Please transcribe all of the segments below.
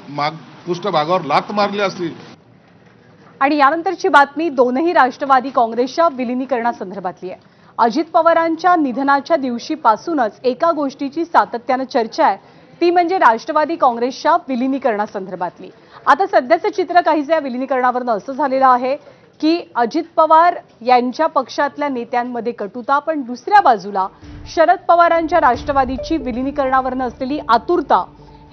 पृष्ठभागावर लात मारली असती। आणि यानंतरची बातमी दोनही राष्ट्रवादी काँग्रेसच्या विलिनीकरणासंदर्भातली आहे। अजित पवारांच्या निधनाच्या दिवशीपासूनच एका गोष्टीची सातत्याने चर्चा आहे, ती म्हणजे राष्ट्रवादी काँग्रेसच्या विलिनीकरणासंदर्भातली। आता सध्याचं चित्र काहीसे या विलिनीकरणावरून असं झालेलं आहे की अजित पवार यांच्या पक्षातल्या नेत्यांमध्ये कटुता, पण दुसऱ्या बाजूला शरद पवारांच्या राष्ट्रवादीची विलिनीकरणावरून असलेली आतुरता,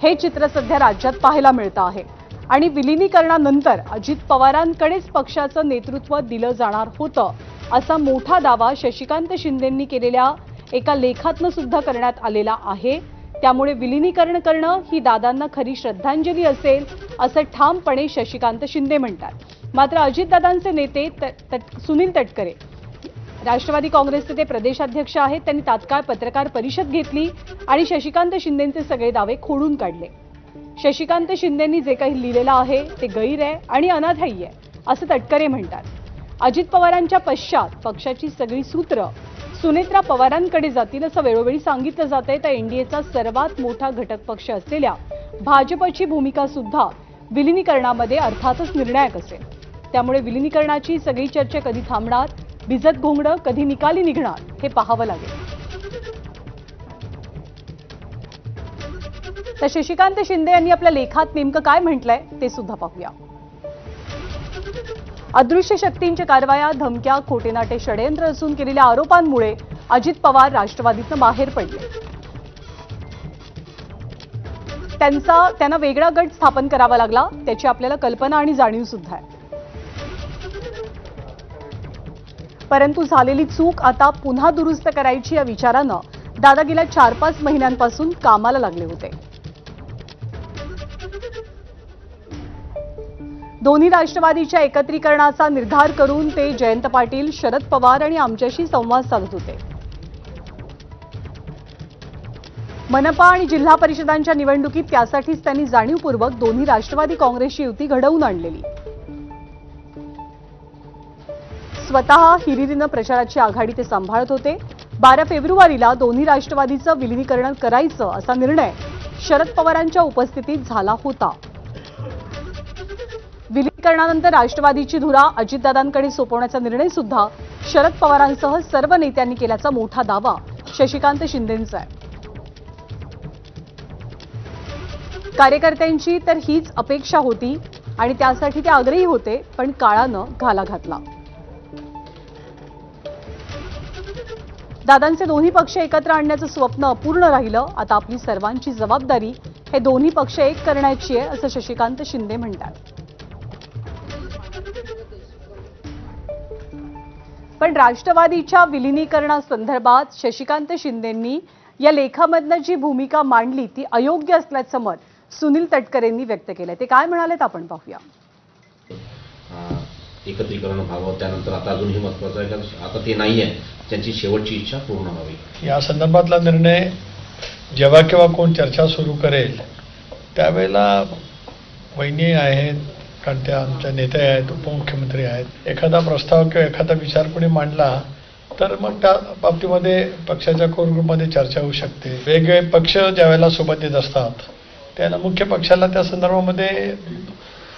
हे चित्र सध्या राज्यात पाहायला मिळतं आहे। आणि विलिनीकरणानंतर अजित पवारांकडेच पक्षाचं नेतृत्व दिलं जाणार होतं, असा मोठा दावा शशिकांत शिंदेंनी केलेल्या एका लेखातनं सुद्धा करण्यात आलेला आहे। त्यामुळे विलिनीकरण करणं ही दादांना खरी श्रद्धांजली असेल, असं ठामपणे शशिकांत शिंदे म्हणतात। मात्र अजितदादांचे नेते सुनील तटकरे, राष्ट्रवादी काँग्रेसचे ते प्रदेशाध्यक्ष आहेत, त्यांनी तात्काळ पत्रकार परिषद घेतली आणि शशिकांत शिंदेंचे सगळे दावे खोडून काढले। शशिकांत शिंदेंनी जे काही लिहिलेलं आहे ते गैर आहे आणि अनाधायी आहे, असं तटकरे म्हणतात। अजित पवारांच्या पश्चात पक्षाची सगळी सूत्र सुनेत्रा पवारांकडे जातील असं वेळोवेळी सांगितलं जातंय। तर एनडीएचा सर्वात मोठा घटक पक्ष असलेल्या भाजपची भूमिका सुद्धा विलिनीकरणामध्ये अर्थातच निर्णायक असेल। त्यामुळे विलिनीकरणाची सगळी चर्चा कधी थांबणार, भिजत घोंगडं कधी निकाली निघणार, हे पाहावं लागेल। तर शशिकांत शिंदे यांनी आपल्या लेखात नेमकं काय म्हटलंय ते सुद्धा पाहूया। अदृश्य शक्तींच्या कारवाया, धमक्या, खोटेनाटे षडयंत्र असून केलेल्या आरोपांमुळे अजित पवार राष्ट्रवादीतनं बाहेर पडले। त्यांना वेगळा गट स्थापन करावा लागला, त्याची आपल्याला कल्पना आणि जाणीव सुद्धा आहे। परंतु झालेली चूक आता पुन्हा दुरुस्त करायची या विचारानं दादा गेल्या 4-5 महिन्यांपासून कामाला लागले होते। दोन्ही राष्ट्रवादीच्या एकत्रीकरणाचा निर्धार करून ते जयंत पाटील, शरद पवार आणि आमच्याशी संवाद साधत होते। मनपा आणि जिल्हा परिषदांच्या निवडणुकीत त्यासाठीच त्यांनी जाणीवपूर्वक दोन्ही राष्ट्रवादी काँग्रेसची युती घडवून आणलेली। स्वतः हिरिरीनं प्रचाराची आघाडी ते सांभाळत होते। 12 फेब्रुवारीला दोन्ही राष्ट्रवादीचं विलिनीकरण करायचं असा निर्णय शरद पवारांच्या उपस्थितीत झाला होता। विलिनीकरणानंतर राष्ट्रवादीची धुरा अजितदादांकडे सोपवण्याचा निर्णय सुद्धा शरद पवारांसह सर्व नेत्यांनी केल्याचा मोठा दावा शशिकांत शिंदेंचा आहे। कार्यकर्त्यांची तर हीच अपेक्षा होती आणि त्यासाठी ते आग्रही होते, पण काळानं घाला घातला। दादांचे दोन्ही पक्ष एकत्र आणण्याचं स्वप्न अपूर्ण राहिलं। आता आपली सर्वांची जबाबदारी हे दोन्ही पक्ष एक करण्याची आहे, असं शशिकांत शिंदे म्हणतात। पण राष्ट्रवादीच्या विलिनीकरणासंदर्भात शशिकांत शिंदेंनी या लेखामधनं जी भूमिका मांडली ती अयोग्य असल्याचं मत सुनील तटकरेंनी व्यक्त केलंय। ते काय म्हणालेत आपण पाहूया। एकत्रीकरण व्हावं, त्यानंतर आता अजूनही महत्त्वाचं आहे की आता ते नाही आहे, त्यांची शेवटची इच्छा पूर्ण व्हावी। या संदर्भातला निर्णय जेव्हा केव्हा कोण चर्चा सुरू करेल त्यावेळेला वहिनी आहेत, कारण त्या आमच्या नेते आहेत, उपमुख्यमंत्री आहेत, एखादा प्रस्ताव किंवा एखादा विचार कोणी मांडला तर मग त्या बाबतीमध्ये पक्षाच्या कोर ग्रुपमध्ये चर्चा होऊ शकते। वेगवेगळे पक्ष ज्यावेळेला सोबत येत असतात त्याला मुख्य पक्षाला त्या संदर्भामध्ये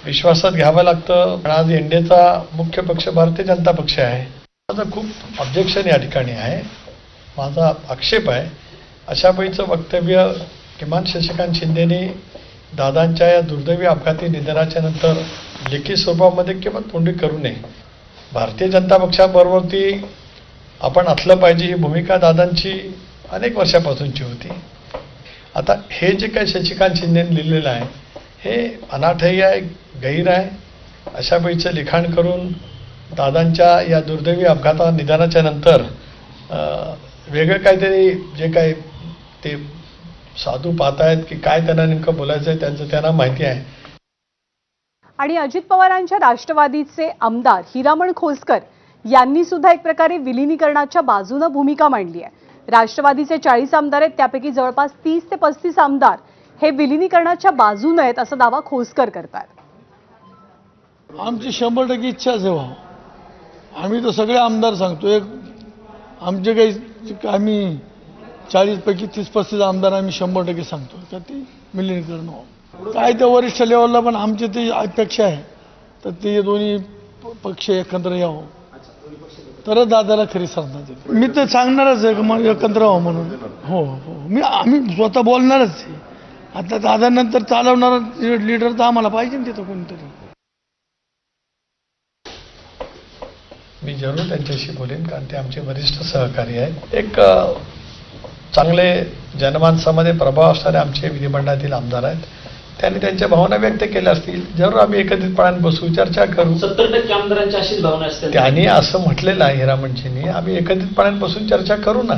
विश्वासात घ्यावं लागतं। पण आज एनडीएचा मुख्य पक्ष भारतीय जनता पक्ष आहे। माझं खूप ऑब्जेक्शन या ठिकाणी आहे, माझा आक्षेप आहे अशा पैचं वक्तव्य किमान शशिकांत शिंदेने दादांच्या या दुर्दैवी अपघाती निधनाच्या नंतर लेखी स्वरूपामध्ये किंवा तोंडी करू नये। भारतीय जनता पक्षाबरोबरती आपण असलं पाहिजे ही भूमिका दादांची अनेक वर्षापासूनची होती। आता हे जे काही शशिकांत शिंदेने लिहिलेलं आहे हे अनाठायी आहे, गैर आहे। अशा पैचं लिखाण करून दादांच्या या दुर्दैवी अपघाता निधनाच्या नंतर वेगळं काहीतरी जे काही ते साधू पाहतायत की काय त्यांना नेमकं बोलायचं आहे त्यांचं त्यांना माहिती आहे। आणि अजित पवारांच्या राष्ट्रवादीचे आमदार हिरामण खोसकर यांनी सुद्धा एक प्रकारे विलिनीकरणाच्या बाजूने भूमिका मांडली आहे। राष्ट्रवादीचे 40 आमदार आहेत, त्यापैकी जवळपास 30 ते 35 आमदार हे विलिनीकरणाच्या बाजूने आहेत, असा दावा खोसकर करतात। आमची 100% इच्छाच आहे व्हावं। आम्ही तर सगळे आमदार सांगतो, एक आमचे काही आम्ही 40 पैकी 30-35 आमदार आम्ही 100% सांगतो का ते विलिनीकरण व्हावं। काय त्या वरिष्ठ लेवलला पण आमची ती अपेक्षा आहे तर ते दोन्ही पक्ष एकत्र यावं तरच दादाला खरी श्रद्धांजली. मी तर सांगणारच आहे की मग एकत्र व्हावं म्हणून. हो हो आम्ही स्वतः बोलणारच आहे. आता दादानंतर चालवणारा लीडर तर आम्हाला पाहिजे ना तिथं कोणतरी. मी जरूर त्यांच्याशी बोलेन कारण ते आमचे वरिष्ठ सहकारी आहेत. एक चांगले जनमानसामध्ये प्रभाव असणारे आमचे विधिमंडळातील आमदार आहेत. त्यांनी त्यांच्या भावना व्यक्त केल्या असतील. जरूर आम्ही एकत्रितपणाने बसू, चर्चा करू. 70% आमदारांची अशीच भावना असते. त्यांनी असं म्हटलेलं आहे हिरामणजींनी, आम्ही एकत्रितपणाने बसून चर्चा करू ना.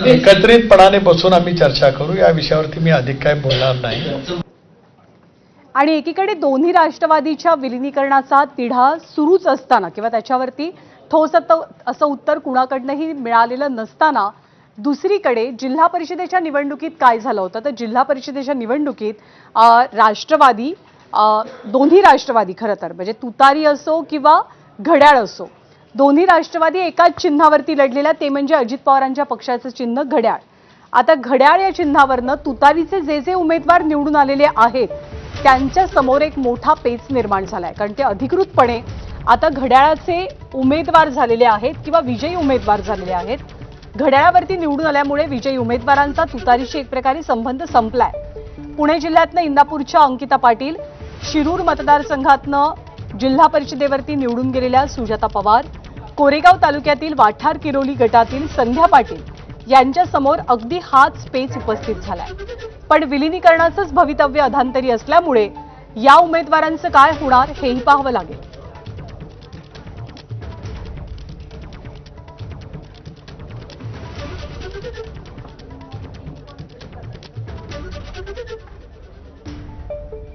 एकत्रितपणाने बसून आम्ही चर्चा करू. या विषयावरती मी अधिक काय बोलणार नाही. आणि एकीकडे दोन्ही राष्ट्रवादीच्या विलिनीकरणाचा तिढा सुरूच असताना किंवा त्याच्यावरती ठोस असं उत्तर कुणाकडनंही मिळालेलं नसताना दुसरीकडे जिल्हा परिषदेच्या निवडणुकीत काय झालं होतं तर जिल्हा परिषदेच्या निवडणुकीत राष्ट्रवादी दोन्ही राष्ट्रवादी खरं तर म्हणजे तुतारी असो किंवा घड्याळ असो दोन्ही राष्ट्रवादी एकाच चिन्हावरती लढलेल्या ते म्हणजे अजित पवारांच्या पक्षाचं चिन्ह घड्याळ. आता घड्याळ या चिन्हावरनं तुतारीचे जे जे उमेदवार निवडून आलेले आहेत त्यांच्या समोर एक मोठा पेच निर्माण झालाय कारण ते अधिकृतपणे आता घड्याळाचे उमेदवार झालेले आहेत किंवा विजयी उमेदवार झालेले आहेत. घड्याळावरती निवडून आल्यामुळे विजयी उमेदवारांचा तुतारीशी एक प्रकारे संबंध संपलाय. पुणे जिल्ह्यातनं इंदापूरच्या अंकिता पाटील, शिरूर मतदारसंघातनं जिल्हा परिषदेवरती निवडून गेलेल्या सुजाता पवार, कोरेगाव तालुक्यातील वाठार किरोली गटातील संध्या पाटील यांच्या समोर अगदी हाच पेच उपस्थित झालाय. पण विलिनीकरणाचंच भवितव्य अधांतरी असल्यामुळे या उमेदवारांचं काय होणार हेही पाहावं लागेल.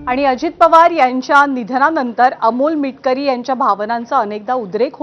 आणि अजित पवार यांच्या निधनानंतर अमोल मिटकरी यांच्या भावनांचा अनेकदा उद्रेक होत